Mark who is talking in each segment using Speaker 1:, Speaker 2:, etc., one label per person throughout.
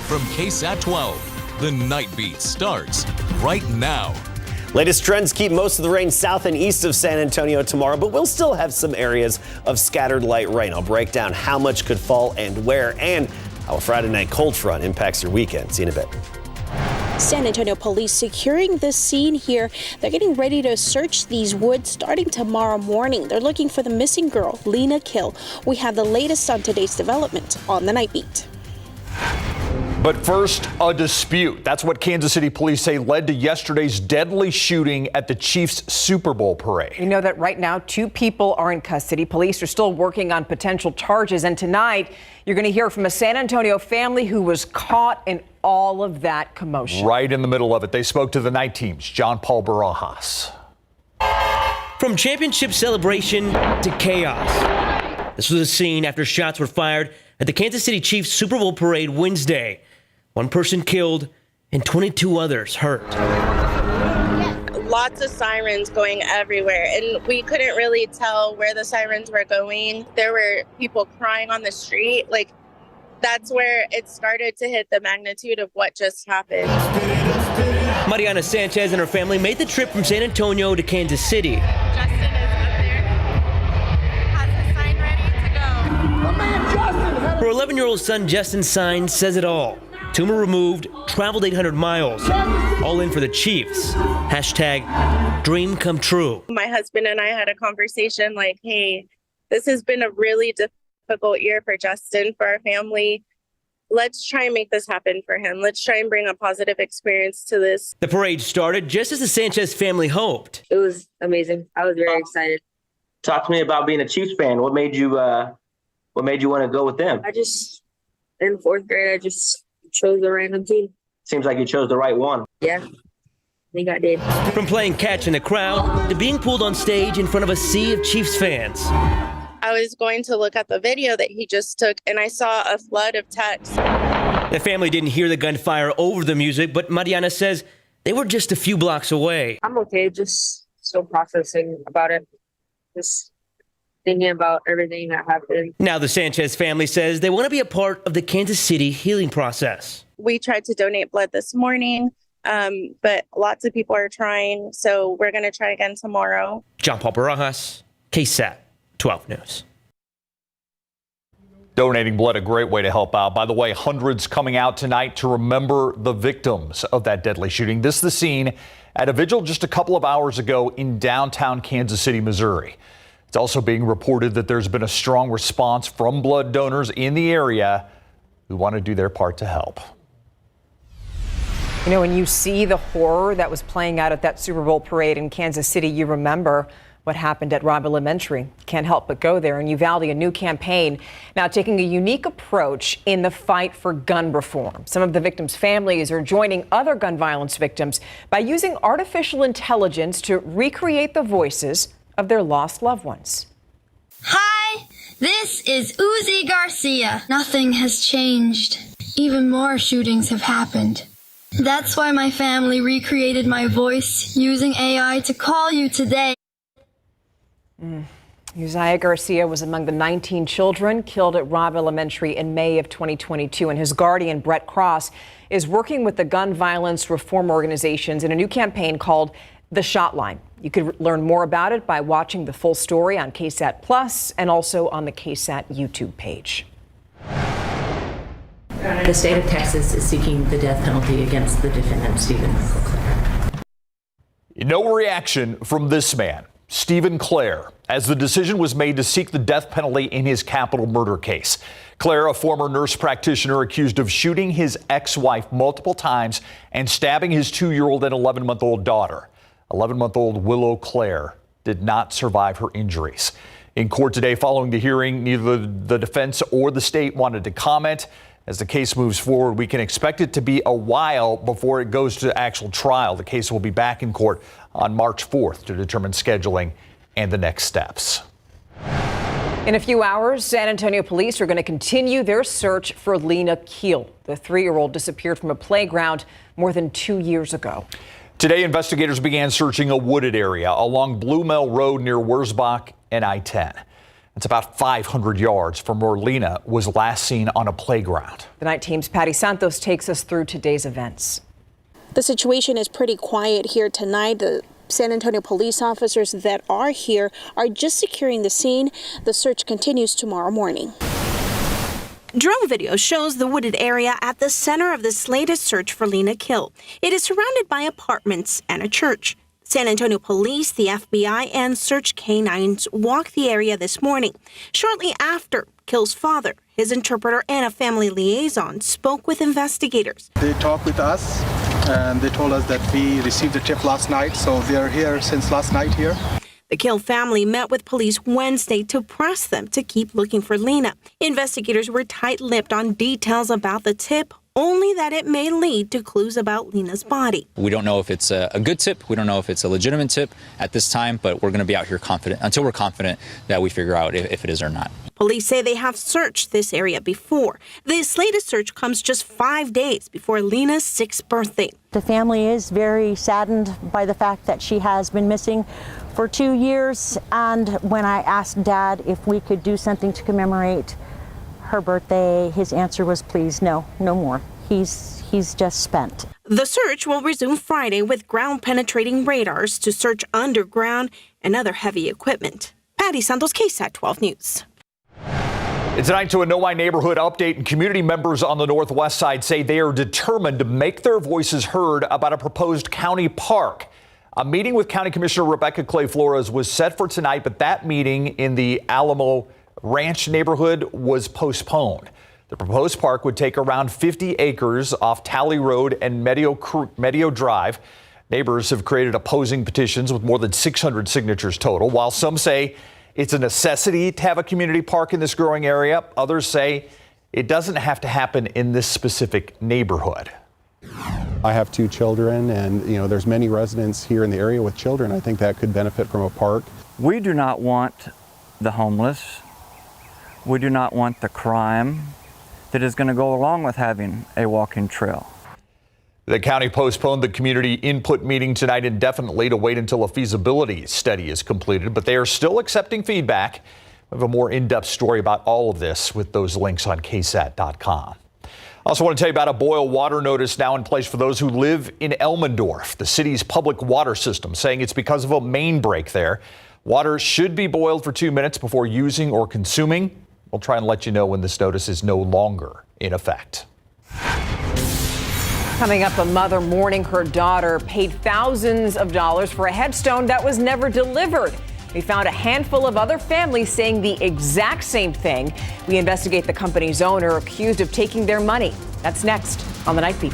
Speaker 1: From KSAT 12, the Nightbeat starts right now.
Speaker 2: Latest trends keep most of the rain south and east of San Antonio tomorrow, but we'll still have some areas of scattered light rain. I'll break down how much could fall and where, and how a Friday night cold front impacts your weekend. See you in a bit.
Speaker 3: San Antonio police securing the scene here. They're getting ready to search these woods starting tomorrow morning. They're looking for the missing girl, Lena Kill. We have the latest on today's development on the Nightbeat.
Speaker 4: But first, a dispute. That's what Kansas City police say led to yesterday's deadly shooting at the Chiefs Super Bowl parade.
Speaker 5: You know that right now 2 people are in custody. Police are still working on potential charges. And tonight, you're going to hear from a San Antonio family who was caught in all of that commotion.
Speaker 4: Right in the middle of it, they spoke to the night team's John Paul Barajas.
Speaker 6: From championship celebration to chaos. This was a scene after shots were fired at the Kansas City Chiefs Super Bowl parade Wednesday. 1 person killed and 22 others hurt.
Speaker 7: Lots of sirens going everywhere, and we couldn't really tell where the sirens were going. There were people crying on the street. Like, that's where it started to hit the magnitude of what just happened.
Speaker 6: Mariana Sanchez and her family made the trip from San Antonio to Kansas City.
Speaker 7: Justin is up there, has his sign ready to go.
Speaker 6: Her 11-year-old son Justin's sign says it all. Tumor removed, traveled 800 miles, all in for the Chiefs. Hashtag dream come true.
Speaker 7: My husband and I had a conversation like, hey, this has been a really difficult year for Justin, for our family. Let's try and make this happen for him. Let's try and bring a positive experience to this.
Speaker 6: The parade started just as the Sanchez family hoped.
Speaker 8: It was amazing. I was very excited.
Speaker 9: Talk to me about being a Chiefs fan. What made you want to go with them?
Speaker 8: In 4th grade, I just chose a random team.
Speaker 9: Seems like you chose the right one.
Speaker 8: Yeah, I think I did.
Speaker 6: From playing catch in the crowd to being pulled on stage in front of a sea of Chiefs fans.
Speaker 7: I was going to look at the video that he just took, and I saw a flood of texts.
Speaker 6: The family didn't hear the gunfire over the music, but Mariana says they were just a few blocks away.
Speaker 8: I'm okay, just still processing about it. Just thinking about everything that happened.
Speaker 6: Now the Sanchez family says they want to be a part of the Kansas City healing process.
Speaker 7: We tried to donate blood this morning, but lots of people are trying, so we're going to try again tomorrow.
Speaker 6: John Paul Barajas, KSAT 12 News.
Speaker 4: Donating blood, a great way to help out. By the way, hundreds coming out tonight to remember the victims of that deadly shooting. This is the scene at a vigil just a couple of hours ago in downtown Kansas City, Missouri. It's also being reported that there's been a strong response from blood donors in the area who want to do their part to help.
Speaker 5: You know, when you see the horror that was playing out at that Super Bowl parade in Kansas City, you remember what happened at Robb Elementary. Can't help but go there. In Uvalde, a new campaign now taking a unique approach in the fight for gun reform. Some of the victims' families are joining other gun violence victims by using artificial intelligence to recreate the voices of their lost loved ones.
Speaker 10: Hi, this is Uzi Garcia. Nothing has changed. Even more shootings have happened. That's why my family recreated my voice using AI to call you today.
Speaker 5: Uzziah Garcia was among the 19 children killed at Robb Elementary in May of 2022, and his guardian, Brett Cross, is working with the gun violence reform organizations in a new campaign called The Shot Line. You could learn more about it by watching the full story on KSAT Plus and also on the KSAT YouTube page.
Speaker 11: The state of Texas is seeking the death penalty against the defendant, Stephen Michael Clare.
Speaker 4: No reaction from this man, Stephen Clare, as the decision was made to seek the death penalty in his capital murder case. Clare, a former nurse practitioner accused of shooting his ex-wife multiple times and stabbing his 2-year-old and 11-month-old daughter. 11-month-old Willow Clare did not survive her injuries. In court today following the hearing, neither the defense or the state wanted to comment. As the case moves forward, we can expect it to be a while before it goes to actual trial. The case will be back in court on March 4th to determine scheduling and the next steps.
Speaker 5: In a few hours, San Antonio police are going to continue their search for Lena Kill. The 3-year-old disappeared from a playground more than 2 years ago.
Speaker 4: Today, investigators began searching a wooded area along Blue Mill Road near Wurzbach and I-10. It's about 500 yards from where Lena was last seen on a playground.
Speaker 5: The night team's Patty Santos takes us through today's events.
Speaker 3: The situation is pretty quiet here tonight. The San Antonio police officers that are here are just securing the scene. The search continues tomorrow morning. Drone video shows the wooded area at the center of this latest search for Lena Kill. It is surrounded by apartments and a church. San Antonio Police, the FBI, and search canines walked the area this morning. Shortly after, Kill's father, his interpreter, and a family liaison spoke with investigators.
Speaker 12: They talked with us and they told us that we received the tip last night, so they are here since last night here.
Speaker 3: The Kill family met with police Wednesday to press them to keep looking for Lena. Investigators were tight-lipped on details about the tip, only that it may lead to clues about Lena's body.
Speaker 13: We don't know if it's a good tip. We don't know if it's a legitimate tip at this time, but we're going to be out here confident until we're confident that we figure out if it is or not.
Speaker 3: Police say they have searched this area before. This latest search comes just 5 days before Lena's 6th birthday.
Speaker 14: The family is very saddened by the fact that she has been missing for 2 years. And when I asked Dad if we could do something to commemorate her birthday, his answer was, please, no more. He's just spent.
Speaker 3: The search will resume Friday with ground-penetrating radars to search underground and other heavy equipment. Patty Santos, KSAT 12 News.
Speaker 4: And tonight to a Know My Neighborhood update, and community members on the Northwest Side say they are determined to make their voices heard about a proposed county park. A meeting with County Commissioner Rebecca Clay Flores was set for tonight, but that meeting in the Alamo Ranch neighborhood was postponed. The proposed park would take around 50 acres off Talley Road and Medio Drive. Neighbors have created opposing petitions with more than 600 signatures total. While some say it's a necessity to have a community park in this growing area, others say it doesn't have to happen in this specific neighborhood.
Speaker 15: I have 2 children, and there's many residents here in the area with children. I think that could benefit from a park.
Speaker 16: We do not want the homeless. We do not want the crime that is going to go along with having a walking trail.
Speaker 4: The county postponed the community input meeting tonight indefinitely to wait until a feasibility study is completed, but they are still accepting feedback. We have a more in-depth story about all of this with those links on KSAT.com. I also want to tell you about a boil water notice now in place for those who live in Elmendorf, the city's public water system, saying it's because of a main break there. Water should be boiled for 2 minutes before using or consuming. We'll try and let you know when this notice is no longer in effect.
Speaker 5: Coming up, a mother mourning her daughter paid thousands of dollars for a headstone that was never delivered. We found a handful of other families saying the exact same thing. We investigate the company's owner accused of taking their money. That's next on the Nightbeat.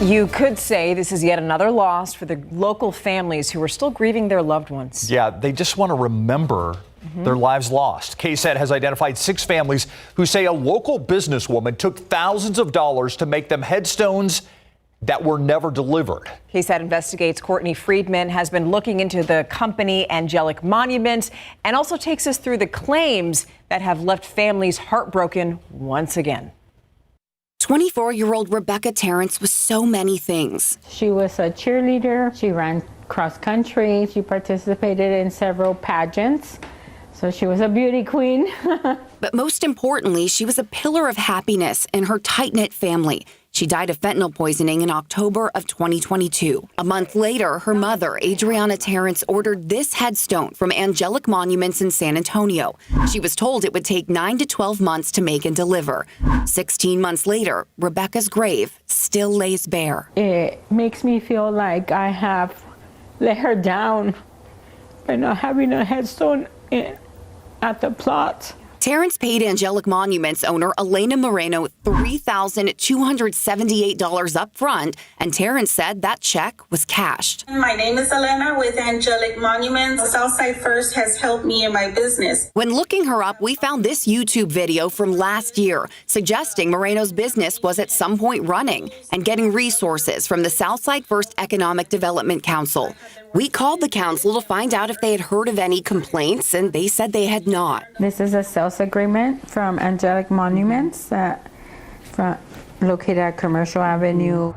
Speaker 5: You could say this is yet another loss for the local families who are still grieving their loved ones.
Speaker 4: Yeah, they just want to remember their lives lost. KSAT has identified 6 families who say a local businesswoman took thousands of dollars to make them headstones that were never delivered.
Speaker 5: KSAT Investigates Courtney Friedman has been looking into the company Angelic Monuments and also takes us through the claims that have left families heartbroken once again.
Speaker 17: 24-year-old Rebecca Terrence was so many things.
Speaker 18: She was a cheerleader. She ran cross country. She participated in several pageants. So she was a beauty queen.
Speaker 17: But most importantly, she was a pillar of happiness in her tight-knit family. She died of fentanyl poisoning in October of 2022. A month later, her mother, Adriana Terrence, ordered this headstone from Angelic Monuments in San Antonio. She was told it would take 9 to 12 months to make and deliver. 16 months later, Rebecca's grave still lays bare.
Speaker 18: It makes me feel like I have let her down by not having a headstone at the plot.
Speaker 17: Terrence paid Angelic Monuments owner Elena Moreno $3,278 up front, and Terrence said that check was cashed.
Speaker 19: My name is Elena with Angelic Monuments. Southside First has helped me in my business.
Speaker 17: When looking her up, we found this YouTube video from last year suggesting Moreno's business was at some point running and getting resources from the Southside First Economic Development Council. We called the council to find out if they had heard of any complaints, and they said they had not.
Speaker 18: This is a sales agreement from Angelic Monuments located at Commercial Avenue.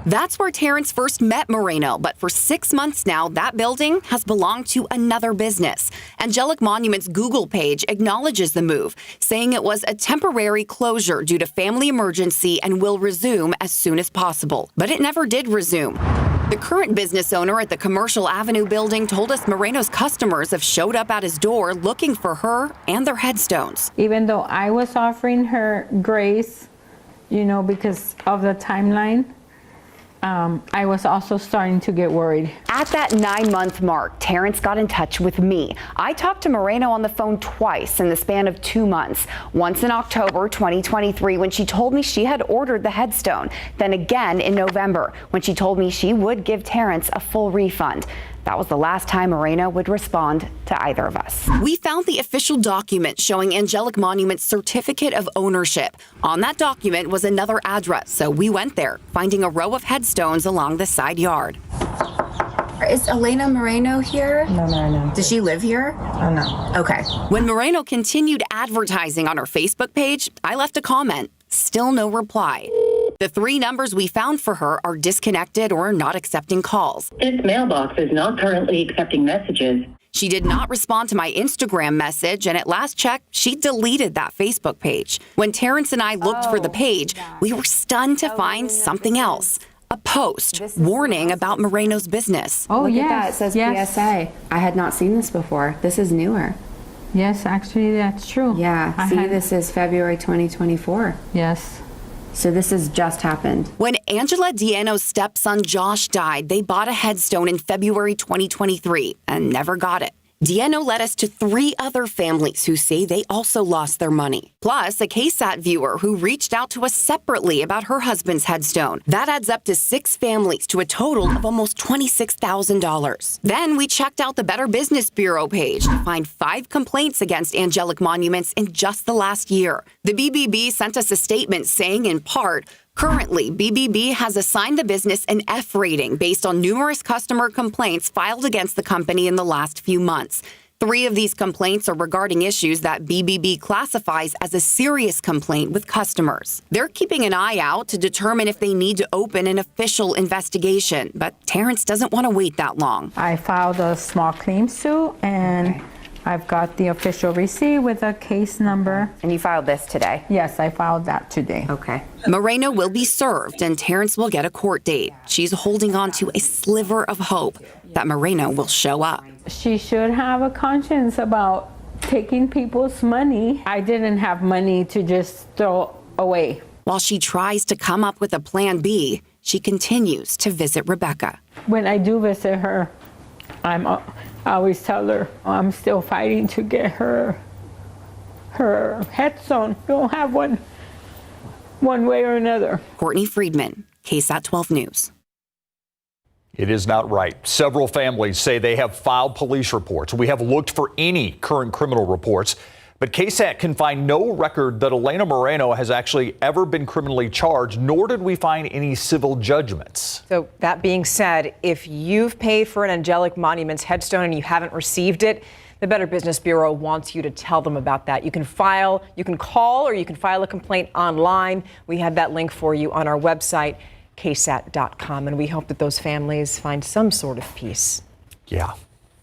Speaker 17: That's where Terrence first met Moreno, but for 6 months now, that building has belonged to another business. Angelic Monument's Google page acknowledges the move, saying it was a temporary closure due to family emergency and will resume as soon as possible. But it never did resume. The current business owner at the Commercial Avenue building told us Moreno's customers have showed up at his door looking for her and their headstones.
Speaker 18: Even though I was offering her grace, because of the timeline, I was also starting to get worried.
Speaker 17: At that 9-month mark, Terrence got in touch with me. I talked to Moreno on the phone twice in the span of 2 months. Once in October 2023 when she told me she had ordered the headstone. Then again in November when she told me she would give Terrence a full refund. That was the last time Moreno would respond to either of us. We found the official document showing Angelic Monument's certificate of ownership. On that document was another address, so we went there, finding a row of headstones along the side yard.
Speaker 20: Is Elena Moreno here?
Speaker 21: No.
Speaker 20: Does she live here?
Speaker 21: Oh, no.
Speaker 20: Okay.
Speaker 17: When Moreno continued advertising on her Facebook page, I left a comment. Still no reply. The 3 numbers we found for her are disconnected or not accepting calls.
Speaker 22: This mailbox is not currently accepting messages.
Speaker 17: She did not respond to my Instagram message, and at last check, she deleted that Facebook page. When Terrence and I looked for the page, we were stunned to find something else. A post warning about Moreno's business.
Speaker 20: Oh, look at that. It says PSA. I had not seen this before. This is newer.
Speaker 18: Yes, actually, that's true.
Speaker 20: Yeah. This is February 2024.
Speaker 18: Yes.
Speaker 20: So this has just happened.
Speaker 17: When Angela Diano's stepson Josh died, they bought a headstone in February 2023 and never got it. Diano led us to 3 other families who say they also lost their money. Plus, a KSAT viewer who reached out to us separately about her husband's headstone. That adds up to 6 families to a total of almost $26,000. Then we checked out the Better Business Bureau page to find 5 complaints against Angelic Monuments in just the last year. The BBB sent us a statement saying, in part, currently, BBB has assigned the business an F rating based on numerous customer complaints filed against the company in the last few months. 3 of these complaints are regarding issues that BBB classifies as a serious complaint with customers. They're keeping an eye out to determine if they need to open an official investigation, but Terrence doesn't want to wait that long.
Speaker 18: I filed a small claims suit, and I've got the official receipt with a case number.
Speaker 20: And you filed this today?
Speaker 18: Yes, I filed that today.
Speaker 20: Okay.
Speaker 17: Moreno will be served and Terrence will get a court date. She's holding on to a sliver of hope that Moreno will show up.
Speaker 18: She should have a conscience about taking people's money. I didn't have money to just throw away.
Speaker 17: While she tries to come up with a plan B, she continues to visit Rebecca.
Speaker 18: When I do visit her, I always tell her I'm still fighting to get her headstone. Don't have one way or another.
Speaker 17: Courtney Friedman, KSAT 12 News.
Speaker 4: It is not right. Several families say they have filed police reports. We have looked for any current criminal reports, but KSAT can find no record that Elena Moreno has actually ever been criminally charged, nor did we find any civil judgments.
Speaker 5: So that being said, if you've paid for an Angelic Monuments headstone and you haven't received it, the Better Business Bureau wants you to tell them about that. You can call, or you can file a complaint online. We have that link for you on our website, KSAT.com, and we hope that those families find some sort of peace.
Speaker 4: Yeah,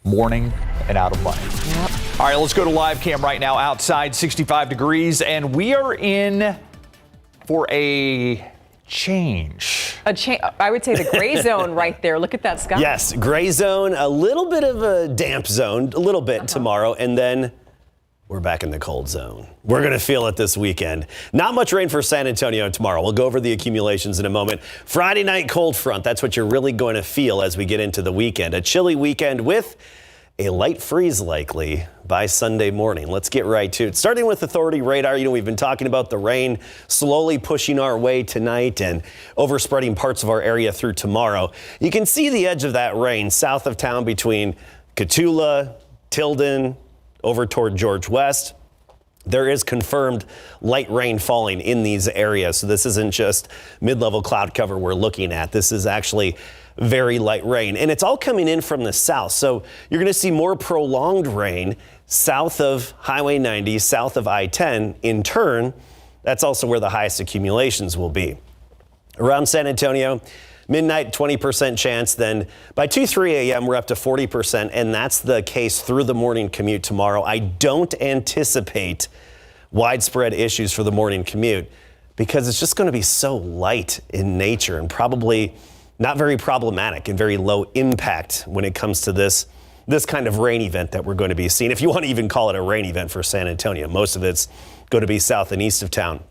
Speaker 4: mourning and out of money.
Speaker 5: Yep.
Speaker 4: All right, let's go to live cam right now. Outside, 65 degrees, and we are in for a change.
Speaker 5: I would say the gray zone right there. Look at that sky.
Speaker 2: Yes, gray zone, a little bit of a damp zone, a little bit tomorrow, and then we're back in the cold zone. We're going to feel it this weekend. Not much rain for San Antonio tomorrow. We'll go over the accumulations in a moment. Friday night cold front, that's what you're really going to feel as we get into the weekend. A chilly weekend with a light freeze likely by Sunday morning. Let's get right to it. Starting with Authority radar, we've been talking about the rain slowly pushing our way tonight and overspreading parts of our area through tomorrow. You can see the edge of that rain south of town between Cotulla, Tilden, over toward George West. There is confirmed light rain falling in these areas. So this isn't just mid-level cloud cover we're looking at. This is actually very light rain. And it's all coming in from the south. So you're going to see more prolonged rain south of Highway 90, south of I-10. In turn, that's also where the highest accumulations will be. Around San Antonio, Midnight, 20% chance. Then by 2-3 a.m., we're up to 40%. And that's the case through the morning commute tomorrow. I don't anticipate widespread issues for the morning commute because it's just going to be so light in nature and probably not very problematic and very low impact when it comes to this kind of rain event that we're going to be seeing. If you want to even call it a rain event for San Antonio, most of it's going to be south and east of town.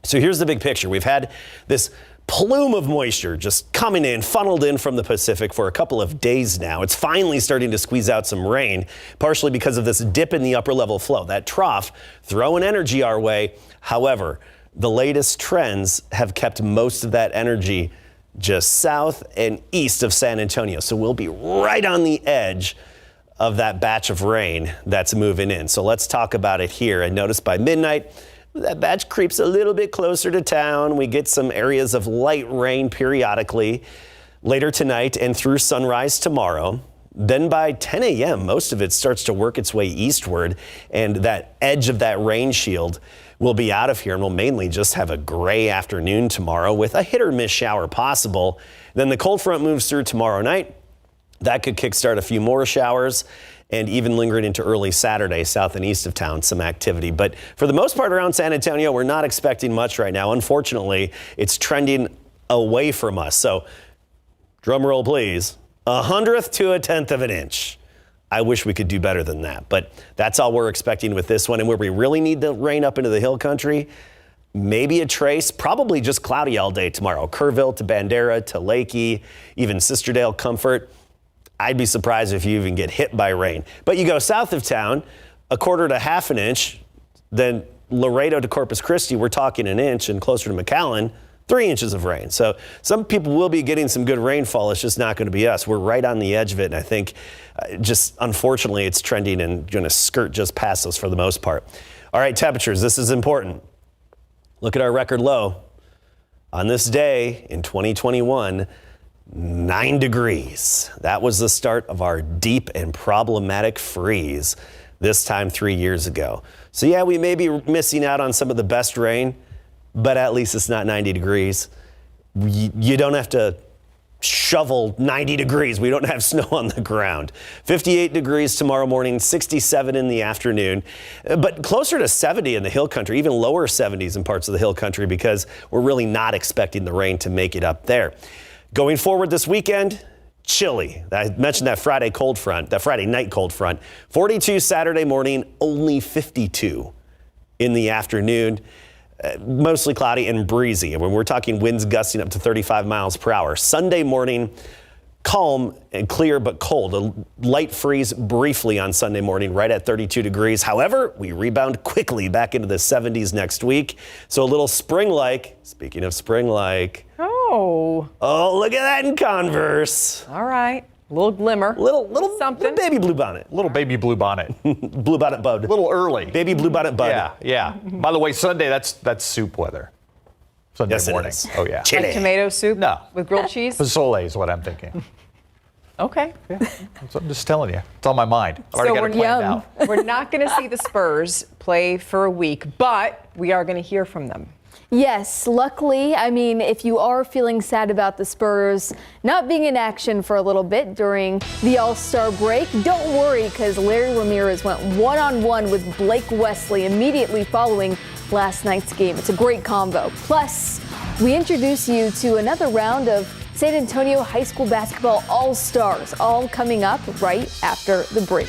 Speaker 2: So here's the big picture. We've had this plume of moisture just coming in, funneled in from the Pacific for a couple of days now. It's finally starting to squeeze out some rain, partially because of this dip in the upper level flow. That trough throwing energy our way. However, the latest trends have kept most of that energy just south and east of San Antonio. So we'll be right on the edge of that batch of rain that's moving in. So let's talk about it here. And notice by midnight, that batch creeps a little bit closer to town. We get some areas of light rain periodically later tonight and through sunrise tomorrow. Then by 10 a.m., most of it starts to work its way eastward, and that edge of that rain shield will be out of here, and we'll mainly just have a gray afternoon tomorrow with a hit or miss shower possible. Then the cold front moves through tomorrow night. That could kickstart a few more showers and even lingering into early Saturday, south and east of town, some activity. But for the most part around San Antonio, we're not expecting much right now. Unfortunately, it's trending away from us. So drum roll, please. 1/100th to 1/10 of an inch. I wish we could do better than that, but that's all we're expecting with this one. And where we really need the rain up into the hill country, maybe a trace, probably just cloudy all day tomorrow. Kerrville to Bandera to Lakey, even Sisterdale, Comfort. I'd be surprised if you even get hit by rain. But you go south of town, 1/4 to 1/2 an inch, then Laredo to Corpus Christi, we're talking an inch, and closer to McAllen, 3 inches of rain. So some people will be getting some good rainfall. It's just not going to be us. We're right on the edge of it. And I think just unfortunately it's trending and going to skirt just past us for the most part. All right, temperatures. This is important. Look at our record low. On this day in 2021, 9 degrees. That was the start of our deep and problematic freeze this time 3 years ago. So yeah, we may be missing out on some of the best rain, but at least it's not 90 degrees. You don't have to shovel 90 degrees. We don't have snow on the ground. 58 degrees tomorrow morning, 67 in the afternoon, but closer to 70 in the hill country, even lower 70s in parts of the hill country because we're really not expecting the rain to make it up there. Going forward this weekend, chilly. I mentioned that Friday cold front, that Friday night cold front. 42 Saturday morning, only 52 in the afternoon. Mostly cloudy and breezy. And when we're talking winds gusting up to 35 miles per hour. Sunday morning, calm and clear but cold. A light freeze briefly on Sunday morning, right at 32 degrees. However, we rebound quickly back into the 70s next week. So a little spring-like, speaking of spring-like.
Speaker 5: Oh,
Speaker 2: look at that in Converse.
Speaker 5: All right. A little glimmer.
Speaker 2: Little
Speaker 5: something.
Speaker 2: Little baby blue bonnet.
Speaker 4: Little baby blue bonnet.
Speaker 2: Blue bonnet bud.
Speaker 4: A little early.
Speaker 2: Baby blue bonnet bud.
Speaker 4: Yeah. By the way, Sunday, that's soup weather. Sunday morning.
Speaker 2: It is.
Speaker 4: Oh, yeah.
Speaker 2: Chili.
Speaker 5: Like tomato soup?
Speaker 4: No.
Speaker 5: With grilled cheese?
Speaker 4: Pozole is what I'm thinking.
Speaker 5: Okay.
Speaker 4: Yeah. I'm just telling you. It's on my mind. I've already got it planned out.
Speaker 5: We're not going to see the Spurs play for a week, but we are going to hear from them.
Speaker 1: Yes, luckily, I mean, if you are feeling sad about the Spurs not being in action for a little bit during the All-Star break, don't worry, because Larry Ramirez went one-on-one with Blake Wesley immediately following last night's game. It's a great combo. Plus, we introduce you to another round of San Antonio High School Basketball All-Stars, all coming up right after the break.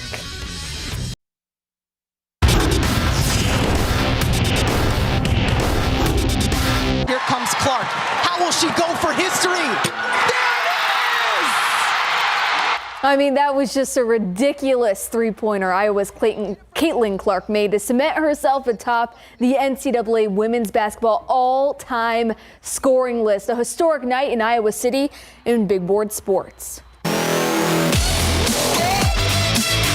Speaker 21: Here comes Clark. How will she go for history? There it is!
Speaker 1: I mean, that was just a ridiculous three-pointer Iowa's Caitlin Clark made to cement herself atop the NCAA women's basketball all-time scoring list. A historic night in Iowa City in big board sports.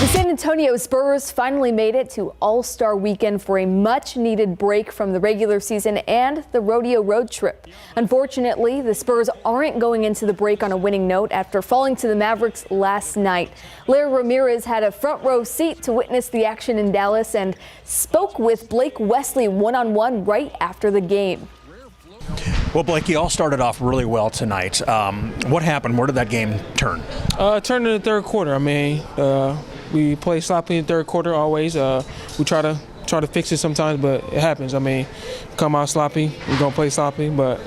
Speaker 1: The San Antonio Spurs finally made it to All-Star Weekend for a much-needed break from the regular season and the rodeo road trip. Unfortunately, the Spurs aren't going into the break on a winning note after falling to the Mavericks last night. Larry Ramirez had a front-row seat to witness the action in Dallas and spoke with Blake Wesley one-on-one right after the game.
Speaker 8: Well, Blake, you all started off really well tonight. What happened? Where did that game turn?
Speaker 9: Turned in the third quarter. I mean, we play sloppy in the third quarter always. We try to fix it sometimes, but it happens. I mean, come out sloppy, we're going to play sloppy, but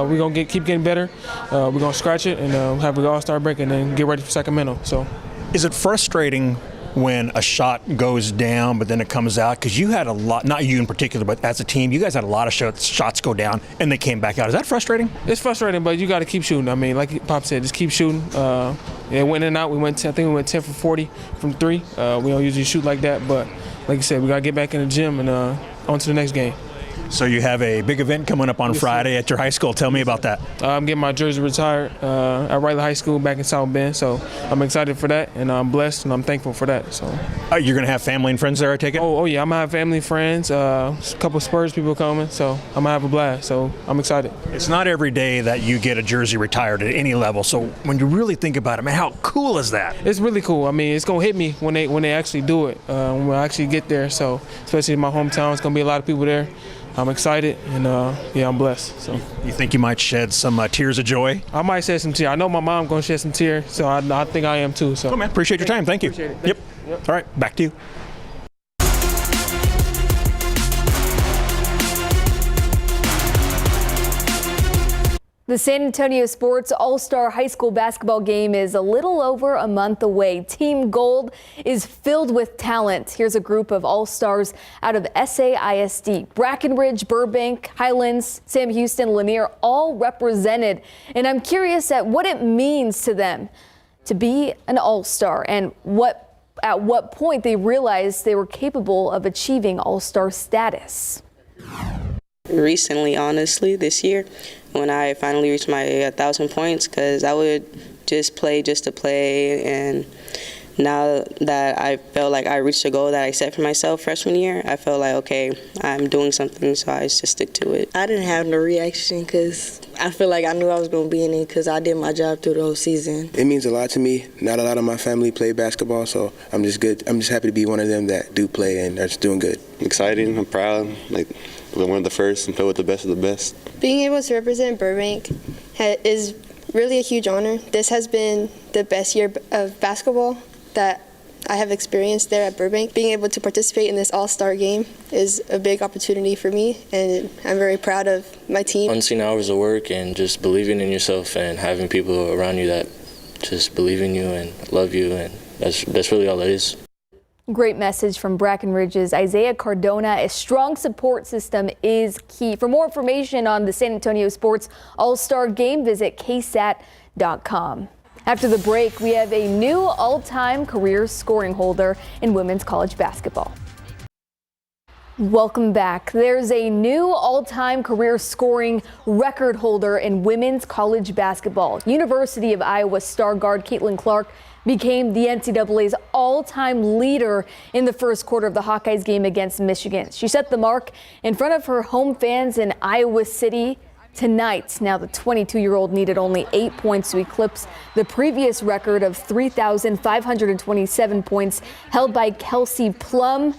Speaker 9: we're going to keep getting better. We're going to scratch it and have an all-star break and then get ready for Sacramento. So,
Speaker 8: is it frustrating when a shot goes down, but then it comes out? Because you had a lot, not you in particular, but as a team, you guys had a lot of shots go down, and they came back out. Is that frustrating?
Speaker 9: It's frustrating, but you got to keep shooting. I mean, like Pop said, just keep shooting. It went in and out. I think we went 10 for 40 from 3. We don't usually shoot like that, but like you said, we got to get back in the gym and on to the next game.
Speaker 8: So you have a big event coming up on Friday at your high school. Tell me about that.
Speaker 9: I'm getting my jersey retired at Riley High School back in South Bend, so I'm excited for that, and I'm blessed, and I'm thankful for that. So,
Speaker 8: you're going to have family and friends there, I take it?
Speaker 9: Oh yeah, I'm going to have family and friends, a couple of Spurs people coming, so I'm going to have a blast, so I'm excited.
Speaker 8: It's not every day that you get a jersey retired at any level, so when you really think about it, man, how cool is that?
Speaker 9: It's really cool. I mean, it's going to hit me when they actually do it, when I actually get there, so especially in my hometown, it's going to be a lot of people there. I'm excited, and I'm blessed. So,
Speaker 8: you think you might shed some tears of joy?
Speaker 9: I might shed some tears. I know my mom going to shed some tears, so I think I am too. So,
Speaker 8: cool, man. Appreciate your time. Thank you.
Speaker 9: Appreciate it.
Speaker 8: Yep. All right, back to you.
Speaker 1: The San Antonio Sports All-Star High School basketball game is a little over a month away. Team Gold is filled with talent. Here's a group of All-Stars out of SAISD. Brackenridge, Burbank, Highlands, Sam Houston, Lanier, all represented. And I'm curious at what it means to them to be an All-Star and at what point they realized they were capable of achieving All-Star status.
Speaker 23: Recently, honestly, this year, when I finally reached my 1,000 points, because I would just play just to play, and now that I felt like I reached a goal that I set for myself freshman year, I felt like, okay, I'm doing something, so I just stick to it.
Speaker 24: I didn't have no reaction because I feel like I knew I was going to be in it because I did my job through the whole season.
Speaker 25: It means a lot to me. Not a lot of my family play basketball, so I'm just good. I'm just happy to be one of them that do play and are just doing good.
Speaker 26: Exciting. I'm proud. We're one of the first and play with the best of the best.
Speaker 27: Being able to represent Burbank is really a huge honor. This has been the best year of basketball that I have experienced there at Burbank. Being able to participate in this all-star game is a big opportunity for me, and I'm very proud of my team.
Speaker 28: Unseen hours of work and just believing in yourself and having people around you that just believe in you and love you, and that's really all it is.
Speaker 1: Great message from Brackenridge's Isaiah Cardona. A strong support system is key. For more information on the San Antonio Sports All-Star Game, visit KSAT.com. After the break, we have a new all-time career scoring holder in women's college basketball. Welcome back. There's a new all-time career scoring record holder in women's college basketball. University of Iowa star guard Caitlin Clark became the NCAA's all-time leader in the first quarter of the Hawkeyes game against Michigan. She set the mark in front of her home fans in Iowa City tonight. Now, the 22-year-old needed only 8 points to eclipse the previous record of 3,527 points held by Kelsey Plum.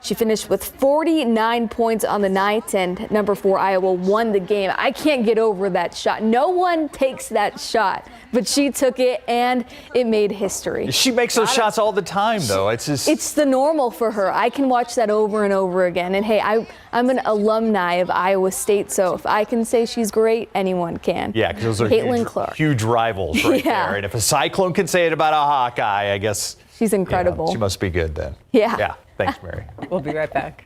Speaker 1: She finished with 49 points on the night, and number 4 Iowa won the game. I can't get over that shot. No one takes that shot, but she took it, and it made history.
Speaker 4: She makes those shots all the time, though. It's
Speaker 1: the normal for her. I can watch that over and over again. And hey, I'm an alumni of Iowa State, so if I can say she's great, anyone can.
Speaker 4: Yeah, because those are
Speaker 1: Caitlin Clark.
Speaker 4: Huge rivals right
Speaker 1: Yeah.
Speaker 4: there. And if a Cyclone can say it about a Hawkeye, I guess
Speaker 1: she's incredible.
Speaker 4: She must be good then.
Speaker 1: Yeah.
Speaker 4: Yeah. Thanks, Mary.
Speaker 5: We'll be right back.